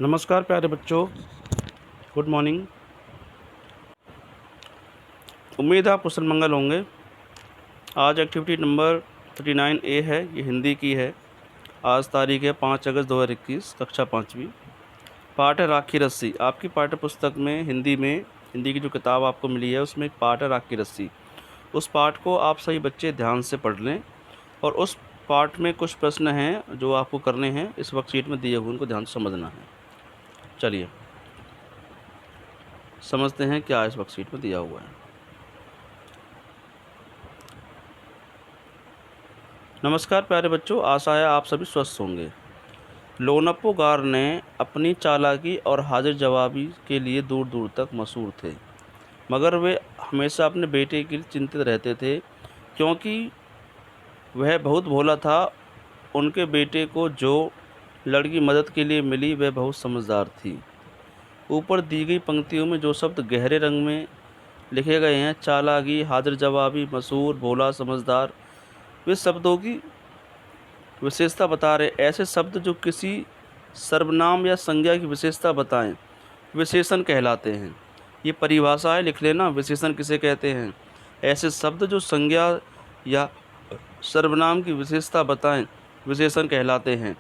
नमस्कार प्यारे बच्चों, गुड मॉर्निंग। उम्मीद है आप कुशल मंगल होंगे। आज एक्टिविटी नंबर 39 ए है, ये हिंदी की है। आज तारीख है 5 अगस्त 2021, कक्षा 5वीं। पाठ है राखी रस्सी। आपकी पाठ्य पुस्तक में हिंदी की जो किताब आपको मिली है उसमें एक पाठ है राखी रस्सी। उस पाठ को आप सभी बच्चे ध्यान से पढ़ लें और उस पाठ में कुछ प्रश्न हैं जो आपको करने हैं, इस वर्कशीट में दिए हुए उनको ध्यान से समझना है। चलिए समझते हैं क्या इस वर्कशीट में दिया हुआ है। नमस्कार प्यारे बच्चों, आशा है आप सभी स्वस्थ होंगे। लोनप्पो गार ने अपनी चालाकी और हाजिर जवाबी के लिए दूर दूर तक मशहूर थे, मगर वे हमेशा अपने बेटे के लिए चिंतित रहते थे क्योंकि वह बहुत भोला था। उनके बेटे को जो लड़की मदद के लिए मिली वह बहुत समझदार थी। ऊपर दी गई पंक्तियों में जो शब्द गहरे रंग में लिखे गए हैं, चालाकी, हाजिर जवाबी, मशहूर, भोला, समझदार, वे शब्दों की विशेषता बता रहे। ऐसे शब्द जो किसी सर्वनाम या संज्ञा की विशेषता बताएं विशेषण कहलाते हैं। ये परिभाषा है, लिख लेना, विशेषण किसे कहते हैं। ऐसे शब्द जो संज्ञा या सर्वनाम की विशेषता बताएं विशेषण कहलाते हैं।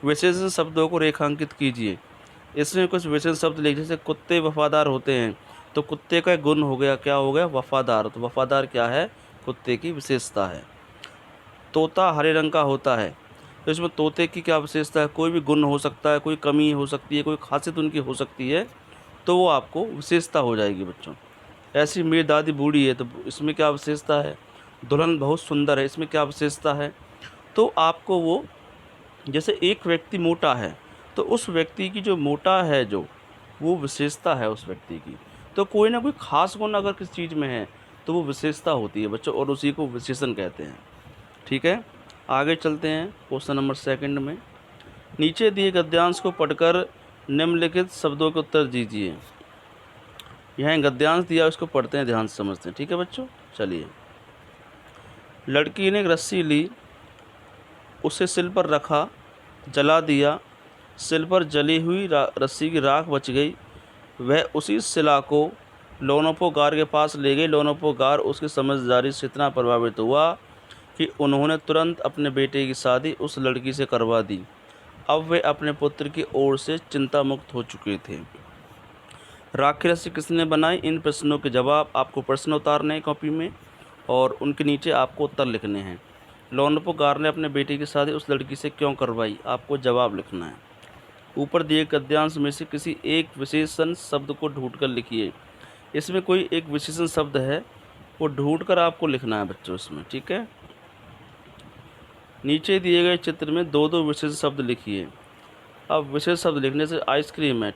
विशेषण शब्दों को रेखांकित कीजिए। इसमें कुछ विशेषण शब्द लिख, जैसे कुत्ते वफादार होते हैं, तो कुत्ते का गुण हो गया, क्या हो गया, वफादार। तो वफादार क्या है, कुत्ते की विशेषता है। तोता हरे रंग का होता है, तो इसमें तोते की क्या विशेषता है, कोई भी गुण हो सकता है, कोई कमी हो सकती है, कोई खासियत उनकी हो सकती है, तो वो आपको विशेषता हो जाएगी बच्चों। ऐसी मेरी दादी बूढ़ी है, तो इसमें क्या विशेषता है। दुल्हन बहुत सुंदर है, इसमें क्या विशेषता है। तो आपको वो, जैसे एक व्यक्ति मोटा है, तो उस व्यक्ति की जो मोटा है, जो वो विशेषता है उस व्यक्ति की, तो कोई ना कोई खास गुण अगर किसी चीज़ में है तो वो विशेषता होती है बच्चों, और उसी को विशेषण कहते हैं। ठीक है, आगे चलते हैं क्वेश्चन नंबर 2 में। नीचे दिए गद्यांश को पढ़कर निम्नलिखित शब्दों के उत्तर दीजिए। यहाँ गद्यांश दिया, उसको पढ़ते हैं, ध्यान से समझते हैं। ठीक है बच्चों, चलिए। लड़की ने एक रस्सी ली, उसे सिल पर रखा, जला दिया। सिल पर जली हुई रस्सी की राख बच गई। वह उसी सिला को लोनप्पो गार के पास ले गई। लोनप्पो गार उसकी समझदारी से इतना प्रभावित हुआ कि उन्होंने तुरंत अपने बेटे की शादी उस लड़की से करवा दी। अब वे अपने पुत्र की ओर से चिंता मुक्त हो चुके थे। राखी रस्सी किसने बनाई, इन प्रश्नों के जवाब आपको प्रश्न उतारने हैं कॉपी में और उनके नीचे आपको उत्तर लिखने हैं। लोनप्पो गार ने अपने बेटे की शादी उस लड़की से क्यों करवाई, आपको जवाब लिखना है। ऊपर दिए गद्यांश में से किसी एक विशेषण शब्द को ढूंढकर लिखिए। इसमें कोई एक विशेषण शब्द है, वो ढूंढकर आपको लिखना है बच्चों इसमें। ठीक है, नीचे दिए गए चित्र में दो दो विशेष शब्द लिखिए। अब विशेष शब्द लिखने से आइसक्रीम है,